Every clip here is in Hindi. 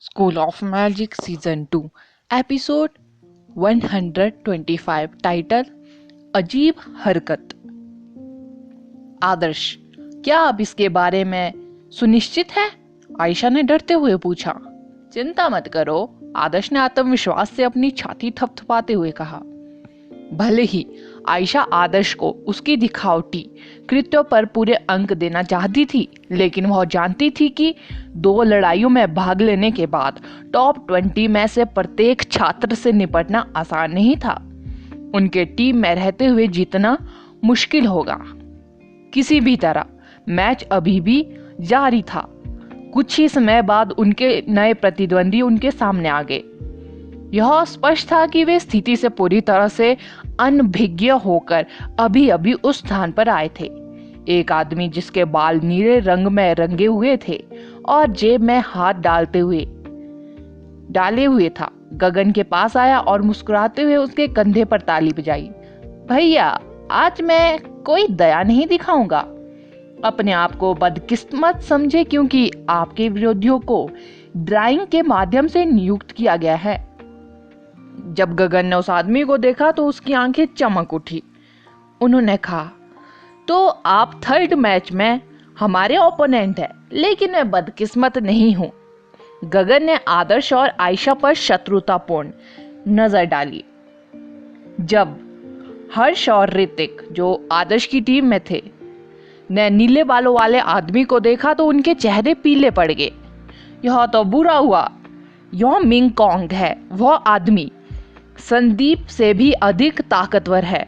School of Magic Season 2 Episode 125 title अजीब हरकत। आदर्श, क्या आप इसके बारे में सुनिश्चित है? आयशा ने डरते हुए पूछा। चिंता मत करो, आदर्श ने आत्मविश्वास से अपनी छाती थपथपाते हुए कहा। भले ही आयशा आदर्श को उसकी दिखावटी कृत्यों पर पूरे अंक देना चाहती थी, लेकिन वह जानती थी कि 2 लड़ाइयों में भाग लेने के बाद टॉप 20 में से प्रत्येक छात्र से निपटना आसान नहीं था। उनके टीम में रहते हुए जीतना मुश्किल होगा। किसी भी तरह मैच अभी भी जारी था। कुछ ही समय बाद उनके नए प्रतिद्वंदी उनके सामने आ गए। यह स्पष्ट था कि वे स्थिति से पूरी तरह से अनभिज्ञ होकर अभी अभी उस स्थान पर आए थे। एक आदमी जिसके बाल नीले रंग में रंगे हुए थे और जेब में हाथ डाले हुए था, गगन के पास आया और मुस्कुराते हुए उसके कंधे पर ताली बजाई। भैया, आज मैं कोई दया नहीं दिखाऊंगा। अपने आप को बदकिस्मत समझे, क्योंकि आपके विरोधियों को ड्राइंग के माध्यम से नियुक्त किया गया है। जब गगन ने उस आदमी को देखा तो उसकी आंखें चमक उठी। उन्होंने कहा, तो आप थर्ड मैच में हमारे ओपोनेंट हैं, लेकिन मैं बदकिस्मत नहीं हूं। गगन ने आदर्श और आयशा पर शत्रुतापूर्ण नजर डाली। जब हर्ष और ऋतिक, जो आदर्श की टीम में थे, ने नीले बालों वाले आदमी को देखा तो उनके चेहरे पीले पड़ गए। यह तो बुरा हुआ। यह मिंग कॉन्ग है। वह आदमी संदीप से भी अधिक ताकतवर है।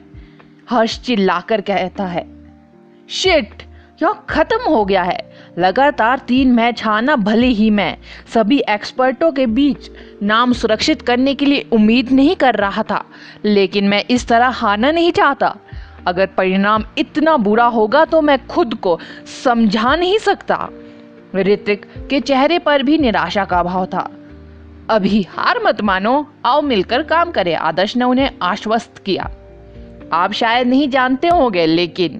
हर्ष चिल्लाकर कहता है। शिट, यह खत्म हो गया है। लगातार 3 मैच हारना, भले ही मैं सभी एक्सपर्टों के बीच नाम सुरक्षित करने के लिए उम्मीद नहीं कर रहा था, लेकिन मैं इस तरह हारना नहीं चाहता। अगर परिणाम इतना बुरा होगा तो मैं खुद को समझा नहीं सकता। ऋतिक के चेहरे पर भी निराशा का भाव था। अभी हार मत मानो, आओ मिलकर काम करें, आदर्श ने उन्हें आश्वस्त किया। आप शायद नहीं जानते होंगे, लेकिन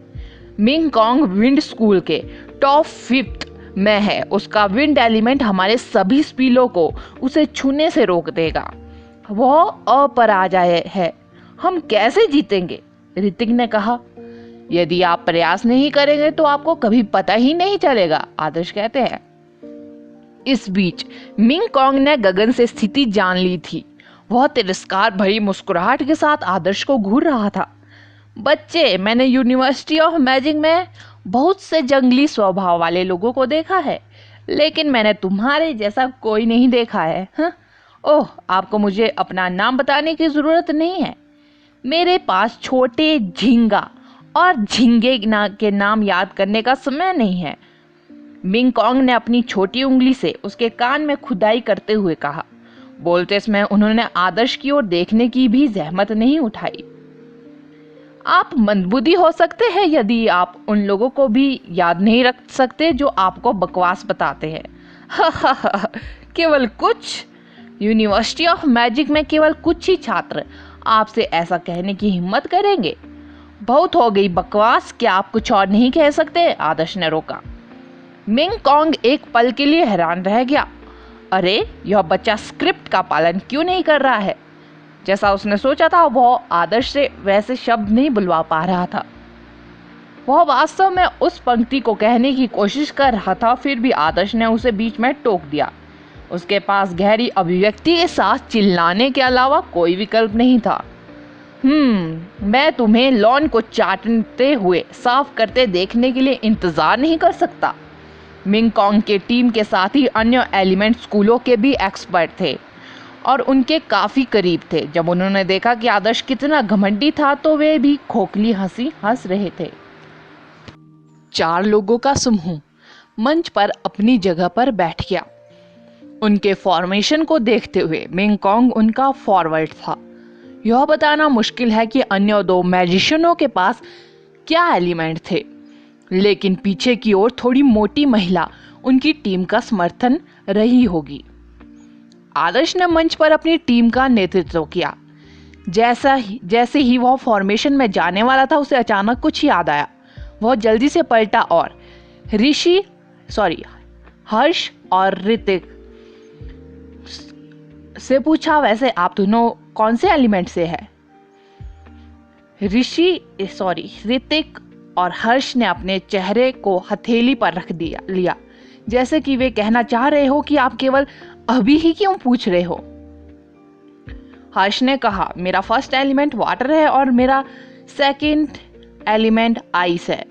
मिंग कॉन्ग विंड स्कूल के टॉप 5th में है। उसका विंड एलिमेंट हमारे सभी स्पीलों को उसे छूने से रोक देगा। वह अपराजय है। हम कैसे जीतेंगे? ऋतिक ने कहा। यदि आप प्रयास नहीं करेंगे तो आपको कभी पता ही नहीं चलेगा, आदर्श कहते हैं। इस बीच मिंग कॉन्ग ने गगन से स्थिति जान ली थी। वह तिरस्कार भरी मुस्कुराहट के साथ आदर्श को घूर रहा था। बच्चे, मैंने यूनिवर्सिटी ऑफ मैजिक में बहुत से जंगली स्वभाव वाले लोगों को देखा है, लेकिन मैंने तुम्हारे जैसा कोई नहीं देखा है। ओह, आपको मुझे अपना नाम बताने की जरूरत नहीं है। मेरे पास छोटे झींगा और झींगे के नाम याद करने का समय नहीं है। मिंग कॉन्ग ने अपनी छोटी उंगली से उसके कान में खुदाई करते हुए कहा। बोलते समय उन्होंने आदर्श की ओर देखने की भी जहमत नहीं उठाई। आप मंदबुद्धि हो सकते हैं यदि आप उन लोगों को भी याद नहीं रख सकते जो आपको बकवास बताते हैं। केवल कुछ? यूनिवर्सिटी ऑफ मैजिक में केवल कुछ ही छात्र आपसे ऐसा कहने की हिम्मत करेंगे। बहुत हो गई बकवास, क्या आप कुछ और नहीं कह सकते? आदर्श ने रोका। मिंग कॉन्ग एक पल के लिए हैरान रह गया। अरे, यह बच्चा स्क्रिप्ट का पालन क्यों नहीं कर रहा है? जैसा उसने सोचा था, वह आदर्श से वैसे शब्द नहीं बुलवा पा रहा था। वह वास्तव में उस पंक्ति को कहने की कोशिश कर रहा था, फिर भी आदर्श ने उसे बीच में टोक दिया। उसके पास गहरी अभिव्यक्ति के साथ चिल्लाने के अलावा कोई विकल्प नहीं था। मैं तुम्हें लॉन को चाटते हुए साफ करते देखने के लिए इंतजार नहीं कर सकता। मिंग कॉन्ग के टीम के साथ ही अन्य एलिमेंट स्कूलों के भी एक्सपर्ट थे और उनके काफी करीब थे। जब उन्होंने देखा कि आदर्श कितना घमंडी था तो वे भी खोखली हंसी हंस रहे थे। 4 लोगों का समूह मंच पर अपनी जगह पर बैठ गया। उनके फॉर्मेशन को देखते हुए मिंग कॉन्ग उनका फॉरवर्ड था। यह बताना मुश्किल है कि अन्य 2 मैजिशियनों के पास क्या एलिमेंट थे, लेकिन पीछे की ओर थोड़ी मोटी महिला उनकी टीम का समर्थन रही होगी। आदर्श ने मंच पर अपनी टीम का नेतृत्व किया। जैसे ही वह फॉर्मेशन में जाने वाला था, उसे अचानक कुछ याद आया। वह जल्दी से पलटा और हर्ष और ऋतिक से पूछा, वैसे आप दोनों कौन से एलिमेंट से है? ऋतिक और हर्ष ने अपने चेहरे को हथेली पर रख लिया, जैसे कि वे कहना चाह रहे हो कि आप केवल अभी ही क्यों पूछ रहे हो। हर्ष ने कहा, मेरा फर्स्ट एलिमेंट वाटर है और मेरा सेकंड एलिमेंट आइस है।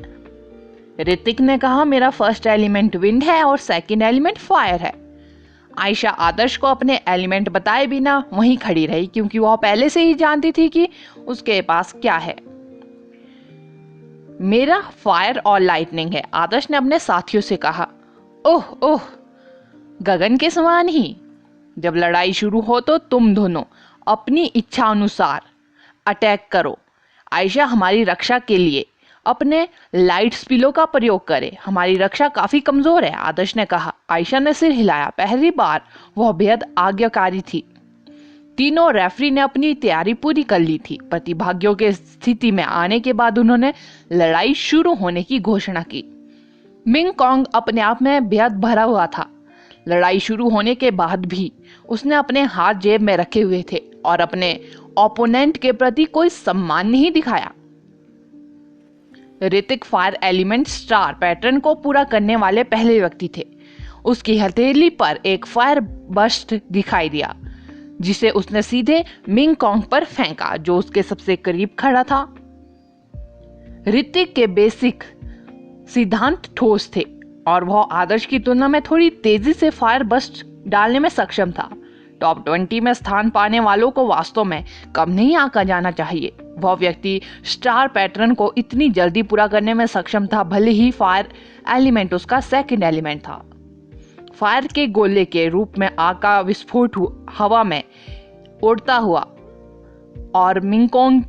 ऋतिक ने कहा, मेरा फर्स्ट एलिमेंट विंड है और सेकंड एलिमेंट फायर है। आयशा आदर्श को अपने एलिमेंट बताए बिना वहीं खड़ी रही, क्योंकि वह पहले से ही जानती थी कि उसके पास क्या है। मेरा फायर और लाइटनिंग है, आदर्श ने अपने साथियों से कहा। ओह ओह, गगन के समान ही। जब लड़ाई शुरू हो तो तुम दोनों अपनी इच्छा अनुसार अटैक करो। आयशा हमारी रक्षा के लिए अपने लाइट स्पिलो का प्रयोग करे, हमारी रक्षा काफी कमजोर है, आदर्श ने कहा। आयशा ने सिर हिलाया, पहली बार वह बेहद आज्ञाकारी थी। तीनों रेफरी ने अपनी तैयारी पूरी कर ली थी। प्रतिभागियों के स्थिति में आने के बाद उन्होंने लड़ाई शुरू होने की घोषणा की। मिंग कॉन्ग अपने आप में बेहद भरा हुआ था। लड़ाई शुरू होने के बाद भी उसने अपने हाथ जेब में रखे हुए थे और अपने ओपोनेंट के प्रति कोई सम्मान नहीं दिखाया। Hrithik fire element star pattern को पूरा करने वाले पहले व्यक्ति थे। उसकी हथेली पर एक फायर बस्ट दिखाई दिया, जिसे उसने सीधे मिंग कॉन्ग पर फेंका, जो उसके सबसे करीब खड़ा था। ऋतिक के बेसिक सिद्धांत ठोस थे और वह आदर्श की तुलना में थोड़ी तेजी से फायर बस्ट डालने में सक्षम था। टॉप 20 में स्थान पाने वालों को वास्तव में कम नहीं आंका जाना चाहिए। वह व्यक्ति स्टार पैटर्न को इतनी जल्दी पूरा करने में सक्षम था, भले ही फायर एलिमेंट उसका सेकंड एलिमेंट था। फायर के गोले के रूप में आग का विस्फोट हवा में उड़ता हुआ और मिंगकॉन्ग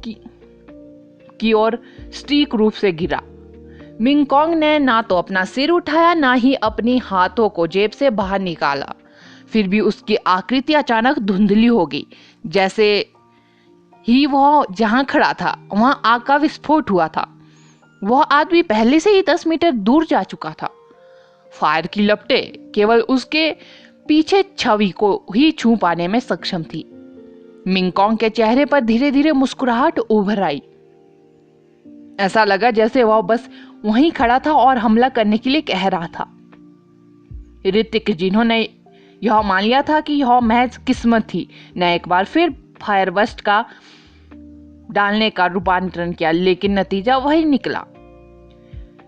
की ओर सटीक रूप से गिरा। मिंगकॉन्ग ने ना तो अपना सिर उठाया, ना ही अपनी हाथों को जेब से बाहर निकाला। फिर भी उसकी आकृति अचानक धुंधली हो गई। जैसे ही वह जहां खड़ा था वहां आग का विस्फोट हुआ था। वह आदमी पहले से ही 10 मीटर दूर जा चुका था। फायर की लपटें केवल उसके पीछे छवि को ही छू पाने में सक्षम थी। मिंगकॉन्ग के चेहरे पर धीरे धीरे मुस्कुराहट उभर आई। ऐसा लगा जैसे वह बस वहीं खड़ा था और हमला करने के लिए कह रहा था। ऋतिक, जिन्होंने यह मान लिया था कि यह महज किस्मत थी, ने एक बार फिर फायर बस्ट का डालने का रूपांतरण किया, लेकिन नतीजा वही निकला।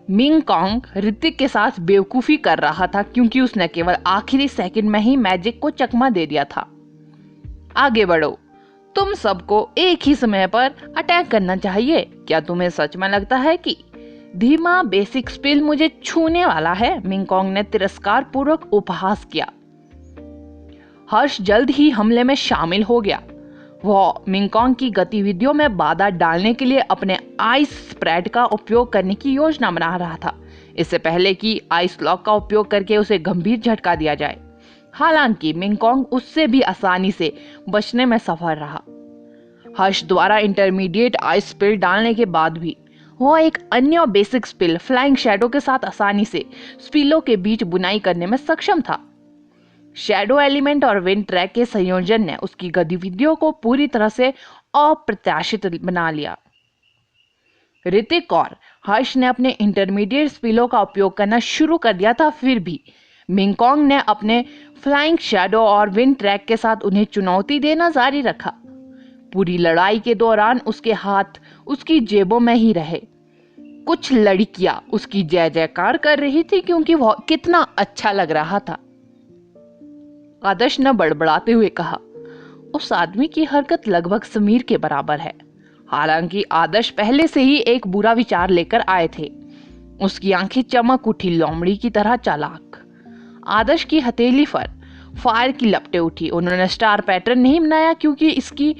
मिंगकॉन्ग ऋतिक के साथ बेवकूफी कर रहा था, क्योंकि उसने केवल आखिरी सेकंड में ही मैजिक को चकमा दे दिया था। आगे बढ़ो, तुम सबको एक ही समय पर अटैक करना चाहिए। क्या तुम्हें सच में लगता है कि धीमा बेसिक स्पिल मुझे छूने वाला है? मिंगकॉन्ग ने तिरस्कार पूर्वक उपहास किया। हर्ष जल्द ही हमले में शामिल हो गया। वह मिंगकॉन्ग की गतिविधियों में बाधा डालने के लिए अपने आइस स्प्रेड का उपयोग करने की योजना बना रहा था, इससे पहले कि आइस लॉक का उपयोग करके उसे गंभीर झटका दिया जाए। हालांकि मिंगकॉन्ग उससे भी आसानी से बचने में सफल रहा। हर्ष द्वारा इंटरमीडिएट आइस स्पिल डालने के बाद भी वह एक अन्य बेसिक स्पिल फ्लाइंग शैडो के साथ आसानी से स्पिलों के बीच बुनाई करने में सक्षम था। शैडो एलिमेंट और विंड ट्रैक के संयोजन ने उसकी गतिविधियों को पूरी तरह से अप्रत्याशित बना लिया। ऋतिक और हर्ष ने अपने इंटरमीडिएट स्पिलों का उपयोग करना शुरू कर दिया था, फिर भी मिंगकॉन्ग ने अपने फ्लाइंग शैडो और विंड ट्रैक के साथ उन्हें चुनौती देना जारी रखा। पूरी लड़ाई के दौरान उसके हाथ उसकी जेबों में ही रहे। कुछ लड़कियां उसकी जय जयकार कर रही थी, क्योंकि वह कितना अच्छा लग रहा था। आदर्श ने बड़बड़ाते हुए कहा, उस आदमी की हरकत लगभग समीर के बराबर है। हालांकि आदर्श पहले से ही एक बुरा विचार लेकर आए थे। उसकी आंखें चमक उठी, लोमड़ी की तरह चालाक। आदर्श की हथेली पर फायर की लपटें उठी। उन्होंने स्टार पैटर्न नहीं बनाया, क्योंकि इसकी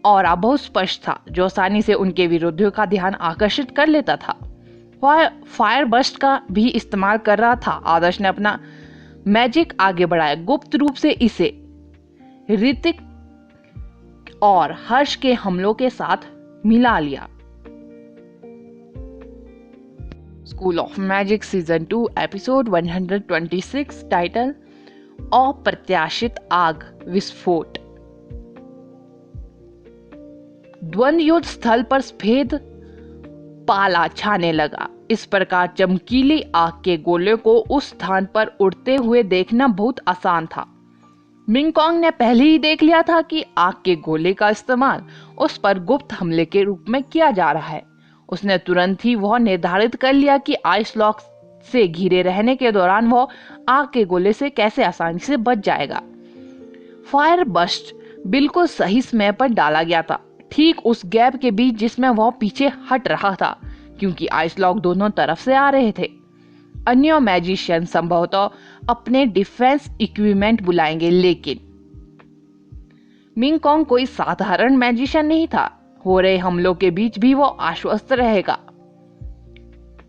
ऑरा बहुत स्पष्ट था, जो आसानी से उनके विरोधियों का ध्यान आकर्षित कर लेता था। वह फायर बस्ट का भी इस्तेमाल कर रहा था। आदर्श ने अपना मैजिक आगे बढ़ाया, गुप्त रूप से इसे ऋतिक और हर्ष के हमलों के साथ मिला लिया। School of magic season 2 episode 126 title अप्रत्याशित आग विस्फोट। द्वंद्व युद्ध स्थल पर सफेद पाला छाने लगा। इस प्रकार चमकीली आग के गोले को उस स्थान पर उड़ते हुए देखना बहुत आसान था। मिंगकॉन्ग ने पहले ही देख लिया था कि आग के गोले का इस्तेमाल उस पर गुप्त हमले के रूप में किया जा रहा है। उसने तुरंत ही वह निर्धारित कर लिया कि आइस लॉक से घिरे रहने के दौरान वह आग के गोले से कैसे आसानी से बच जाएगा। फायर बस्ट बिल्कुल सही समय पर डाला गया था, ठीक उस गैप के बीच जिसमें वह पीछे हट रहा था, क्योंकि आइस लॉक दोनों तरफ से आ रहे थे। अन्य मैजिशियन संभवतः अपने डिफेंस इक्विपमेंट बुलाएंगे, लेकिन मिंगकॉन्ग कोई साधारण मैजिशियन नहीं था। हो रहे हमलों के बीच भी वो आश्वस्त रहेगा।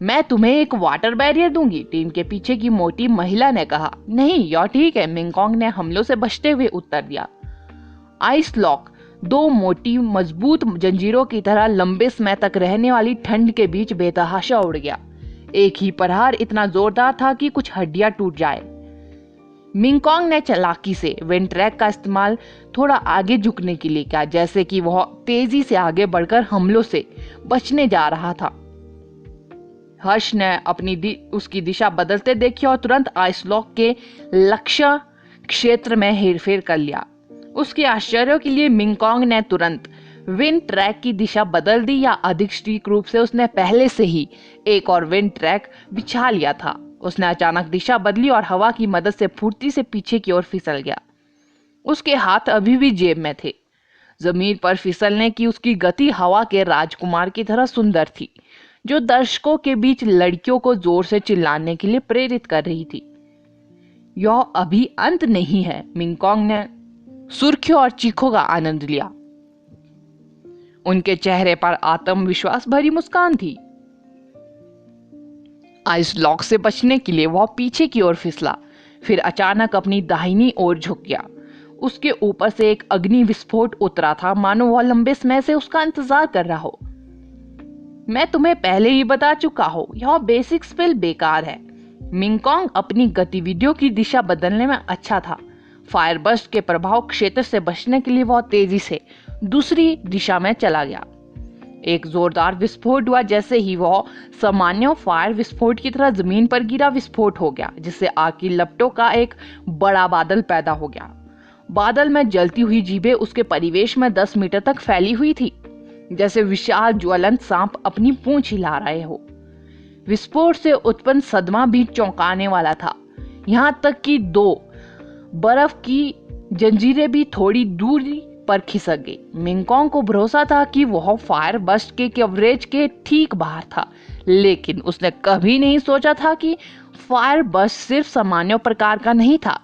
मैं तुम्हें एक वाटर बैरियर दूंगी, टीम के पीछे की मोटी महिला ने कहा। नहीं, यह ठीक है, मिंगकॉन्ग ने हमलों से बचते हुए उत्तर दिया। आइस लॉक दो मोटी मजबूत जंजीरों की तरह लंबे समय तक रहने वाली ठंड के बीच बेतहाशा उड़ गया। एक ही प्रहार इतना जोरदार था कि कुछ हड्डियां टूट जाए। मिंगकॉन्ग ने चालाकी से वेंट्रैक का इस्तेमाल थोड़ा आगे झुकने के लिए किया, जैसे कि वह तेजी से आगे बढ़कर हमलों से बचने जा रहा था। हर्ष ने उसकी दिशा बदलते देखी और तुरंत आइस लॉक के लक्ष्य क्षेत्र में हेरफेर कर लिया। उसके आश्चर्य के लिए मिंगकॉन्ग ने तुरंत विंड ट्रैक की दिशा बदल दी, या अधिक सटीक रूप से उसने पहले से ही एक और विंड ट्रैक बिछा लिया था। उसने अचानक दिशा बदली और हवा की मदद से फुर्ती से पीछे की ओर फिसल गया। उसके हाथ अभी भी जेब में थे। जमीन पर फिसलने की उसकी गति हवा के राजकुमार की तरह सुंदर थी, जो दर्शकों के बीच लड़कियों को जोर से चिल्लाने के लिए प्रेरित कर रही थी। यह अभी अंत नहीं है। मिंगकॉन्ग ने सुर्खियों और चीखों का आनंद लिया। उनके चेहरे पर आत्मविश्वास भरी मुस्कान थी। आइस लॉक से बचने के लिए वह पीछे की ओर फिसला, फिर अचानक अपनी दाहिनी ओर झुक गया। उसके ऊपर से एक अग्नि विस्फोट उतरा था, मानो वह लंबे समय से उसका इंतजार कर रहा हो। मैं तुम्हें पहले ही बता चुका हूं, यह बेसिक स्पेल बेकार है। मिंगकॉन्ग अपनी गतिविधियों की दिशा बदलने में अच्छा था। फायर बस्ट के प्रभाव क्षेत्र से बचने के लिए वह तेजी से दूसरी दिशा में चला गया। एक जोरदार विस्फोट हुआ। जैसे ही वह सामान्य फायर विस्फोट की तरह जमीन पर गिरा, विस्फोट हो गया, जिससे आग की लपटों का एक बड़ा बादल पैदा हो गया। बादल में जलती हुई जीभें उसके परिवेश में 10 मीटर तक फैली हुई थी, जैसे विशाल ज्वलंत सांप अपनी पूंछ हिला रहे हो। विस्फोट से उत्पन्न सदमा भी चौंकाने वाला था। यहाँ तक कि 2 बर्फ की जंजीरें भी थोड़ी दूरी पर खिसक गई। मिंगकॉन्ग को भरोसा था कि वह फायर बस्ट के कवरेज के ठीक बाहर था, लेकिन उसने कभी नहीं सोचा था कि फायर बस्ट सिर्फ सामान्य प्रकार का नहीं था।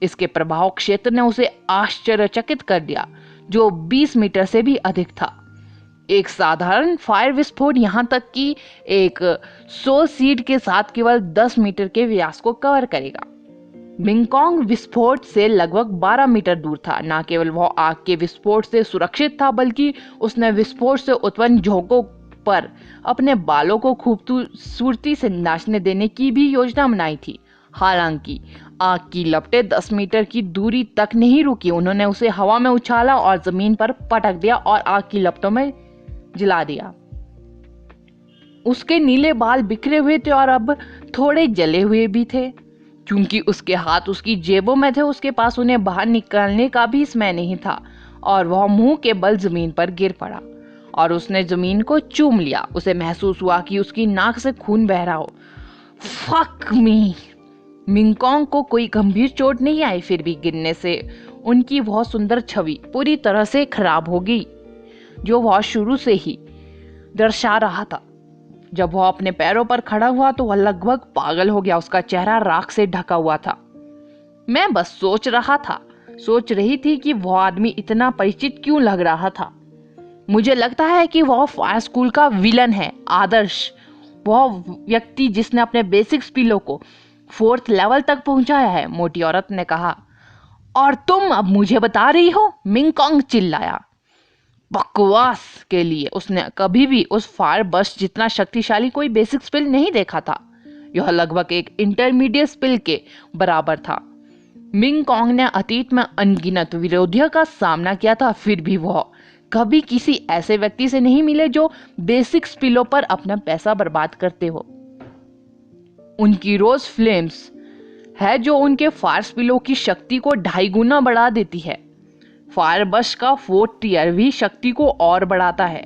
इसके प्रभाव क्षेत्र ने उसे आश्चर्यचकित कर दिया, जो 20 मीटर से भी अधिक था। एक साधारण फायर विस्फोट, यहाँ तक कि एक 100 सीड के साथ, केवल 10 मीटर के व्यास को कवर करेगा। मिंगकॉन्ग विस्फोट से लगभग 12 मीटर दूर था। न केवल वह आग के विस्फोट से सुरक्षित था, बल्कि उसने विस्फोट से उत्पन्न झोंकों पर अपने बालों को खूबसूरती से नाचने देने की भी योजना बनाई थी। हालांकि आग की लपटें 10 मीटर की दूरी तक नहीं रुकी। उन्होंने उसे हवा में उछाला और जमीन पर पटक दिया और आग की लपटों में जला दिया। उसके नीले बाल बिखरे हुए थे और अब थोड़े जले हुए भी थे। क्योंकि उसके हाथ उसकी जेबों में थे, उसके पास उन्हें बाहर निकालने का भी समय नहीं था, और वह मुंह के बल जमीन पर गिर पड़ा और उसने जमीन को चूम लिया। उसे महसूस हुआ कि उसकी नाक से खून बह रहा हो। Fuck me! मिंगकॉन्ग को कोई गंभीर चोट नहीं आई, फिर भी गिरने से उनकी वह सुंदर छवि पूरी तरह से खराब हो गई, जो वह शुरू से ही दर्शा रहा था। जब वह अपने पैरों पर खड़ा हुआ तो वह लगभग पागल हो गया। उसका चेहरा राख से ढका हुआ था। मैं बस सोच रही थी कि वह आदमी इतना परिचित क्यों लग रहा था। मुझे लगता है कि वह फायर स्कूल का विलन है, आदर्श, वह व्यक्ति जिसने अपने बेसिक स्किलों को 4th लेवल तक पहुंचाया है, मोटी औरत ने कहा। और तुम अब मुझे बता रही हो? मिंगकॉन्ग चिल्लाया। बकवास के लिए उसने कभी भी उस फायर बस्ट जितना शक्तिशाली कोई बेसिक स्पिल नहीं देखा था। यह लगभग एक इंटरमीडिएट स्पिल के बराबर था। मिंग कॉन्ग ने अतीत में अनगिनत विरोधियों का सामना किया था, फिर भी वह कभी किसी ऐसे व्यक्ति से नहीं मिले जो बेसिक पिलो पर अपना पैसा बर्बाद करते हो। उनकी रोज फ्लेम्स है जो उनके फायर पिलो की शक्ति को 2.5 गुना बढ़ा देती है। फायर बस का 4th टियर भी शक्ति को और बढ़ाता है।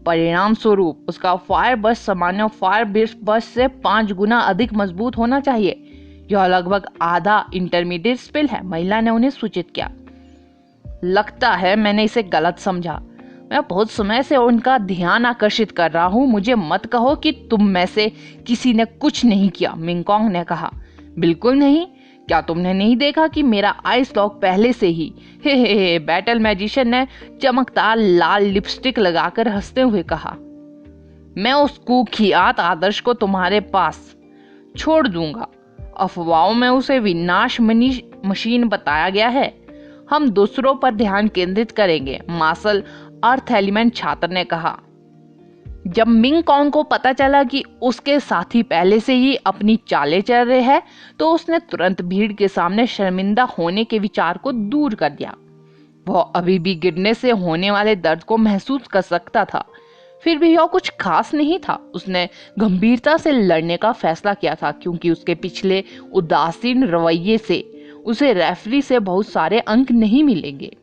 परिणाम स्वरूप उसका फायर बस सामान्य फायर बस से 5 गुना अधिक मजबूत होना चाहिए। यह लगभग आधा इंटरमीडिएट स्पेल है, महिला ने उन्हें सूचित किया। लगता है मैंने इसे गलत समझा। मैं बहुत समय से उनका ध्यान आकर्षित कर रहा हूँ। मुझे मत कहो कि तुम में से किसी ने कुछ नहीं किया, मिंग कॉन्ग ने कहा। बिल्कुल नहीं। क्या तुमने नहीं देखा कि मेरा आइस लॉक पहले से ही? हे बैटल मैजिशियन ने चमकदार लाल लिपस्टिक लगाकर हंसते हुए कहा। मैं उस कुख्यात आदर्श को तुम्हारे पास छोड़ दूंगा। अफवाहों में उसे विनाश मशीन बताया गया है। हम दूसरों पर ध्यान केंद्रित करेंगे, मार्शल अर्थ एलिमेंट छात्र ने कहा। जब मिंग कॉन्ग को पता चला कि उसके साथी पहले से ही अपनी चालें चल रहे हैं, तो उसने तुरंत भीड़ के सामने शर्मिंदा होने के विचार को दूर कर दिया। वह अभी भी गिरने से होने वाले दर्द को महसूस कर सकता था, फिर भी यह कुछ खास नहीं था। उसने गंभीरता से लड़ने का फैसला किया था, क्योंकि उसके पिछले उदासीन रवैये से उसे रेफरी से बहुत सारे अंक नहीं मिलेंगे।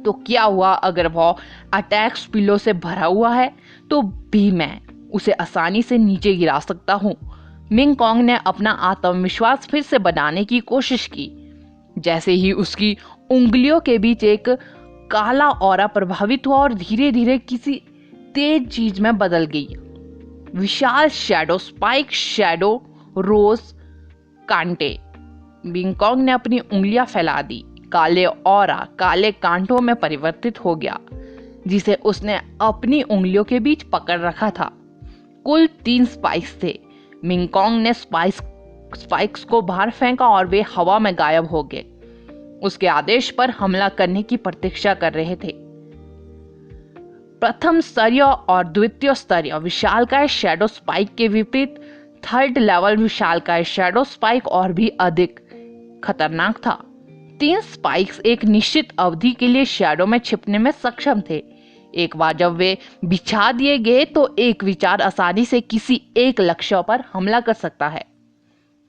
तो क्या हुआ अगर वह अटैक पिलो से भरा हुआ है, तो भी मैं उसे आसानी से नीचे गिरा सकता हूँ। मिंग कॉन्ग ने अपना आत्मविश्वास फिर से बनाने की कोशिश की। जैसे ही उसकी उंगलियों के बीच एक काला ऑरा प्रभावित हुआ और धीरे धीरे किसी तेज चीज में बदल गई। विशाल शैडो स्पाइक, शैडो रोज कांटे। मिंग कॉन्ग ने अपनी उंगलियां फैला दी। काले ऑरा काले कांटों में परिवर्तित हो गया, जिसे उसने अपनी उंगलियों के बीच पकड़ रखा था। कुल 3 स्पाइक्स थे। मिंग कॉन्ग ने स्पाइक्स को बाहर फेंका और वे हवा में गायब हो गए। उसके आदेश पर हमला करने की प्रतीक्षा कर रहे थे। प्रथम स्तरीय और द्वितीय स्तरीय विशालकाय शैडो स्पाइक के विपरीत 3rd लेवल विशालकाय शैडो स्पाइक और भी अधिक खतरनाक था। 3 स्पाइक्स एक निश्चित अवधि के लिए शैडो में छिपने में सक्षम थे। एक बार जब वे बिछा दिए गए तो एक विचार आसानी से किसी एक लक्ष्य पर हमला कर सकता है।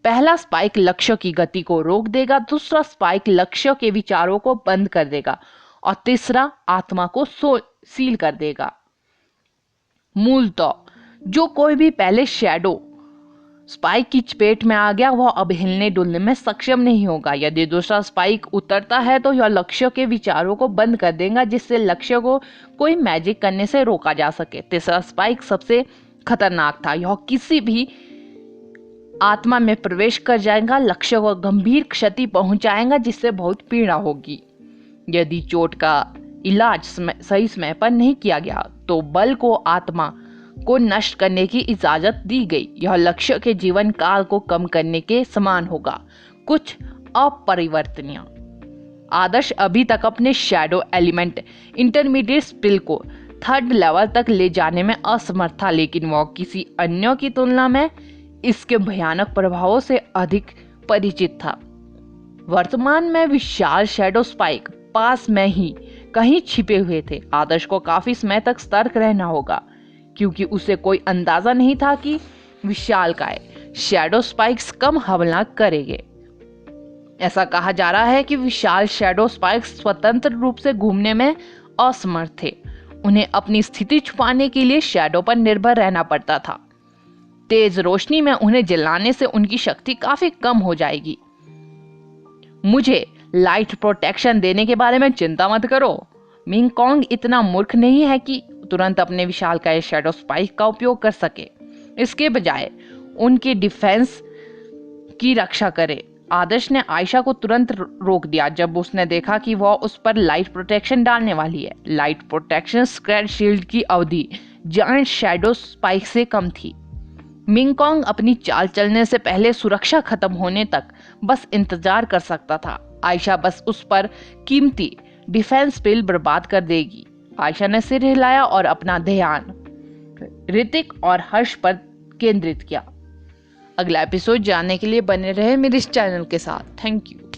पहला स्पाइक लक्ष्य की गति को रोक देगा, दूसरा स्पाइक लक्ष्य के विचारों को बंद कर देगा और तीसरा आत्मा को सील कर देगा। मूलतः जो कोई भी पहले शैडो स्पाइक की चपेट में आ गया, वह अब हिलने डुलने में सक्षम नहीं होगा। यदि दूसरा स्पाइक उतरता है तो यह लक्ष्य के विचारों को बंद कर देगा, जिससे लक्ष्य को कोई मैजिक करने से रोका जा सके। तीसरा स्पाइक सबसे खतरनाक था। यह किसी भी आत्मा में प्रवेश कर जाएगा, लक्ष्य को गंभीर क्षति पहुंचाएगा, जिससे बहुत पीड़ा होगी। यदि चोट का इलाज सही समय पर नहीं किया गया तो बल को आत्मा को नष्ट करने की इजाजत दी गई। यह लक्ष्य के जीवन काल को कम करने के समान होगा, कुछ अपरिवर्तनीय। आदर्श अभी तक अपने शैडो एलिमेंट इंटरमीडिएट स्पिल को 3rd लेवल तक ले जाने में असमर्थ था, लेकिन वह किसी अन्य की तुलना में इसके भयानक प्रभावों से अधिक परिचित था। वर्तमान में विशाल शैडो स्पाइक पास में ही कहीं छिपे हुए थे। आदर्श को काफी समय तक सतर्क रहना होगा, क्योंकि उसे कोई अंदाजा नहीं था कि विशालकाय शैडो स्पाइक्स कम हमला करेंगे। ऐसा कहा जा रहा है कि विशाल शैडो स्पाइक्स स्वतंत्र रूप से घूमने में असमर्थ थे। उन्हें अपनी स्थिति छुपाने के लिए शैडो पर निर्भर रहना पड़ता था। तेज रोशनी में उन्हें जलाने से उनकी शक्ति काफी कम हो जाएगी। मुझे लाइट प्रोटेक्शन देने के बारे में चिंता मत करो। मिंग कॉन्ग इतना मूर्ख नहीं है कि तुरंत अपने विशालकाय शैडो स्पाइक का उपयोग कर सके। इसके बजाय उनकी डिफेंस की रक्षा करे। आदर्श ने आयशा को तुरंत रोक दिया जब उसने देखा कि वह उस पर लाइट प्रोटेक्शन डालने वाली है। लाइट प्रोटेक्शन स्क्रेड शील्ड की अवधि जायंट शैडो स्पाइक से कम थी। मिंग कॉन्ग अपनी चाल चलने से पहले सुरक्षा खत्म होने तक बस इंतजार कर सकता था। आयशा बस उस पर कीमती डिफेंस बिल बर्बाद कर देगी। आयशा ने सिर हिलाया और अपना ध्यान ऋतिक और हर्ष पर केंद्रित किया। अगला एपिसोड जानने के लिए बने रहे मेरे इस चैनल के साथ। Thank you.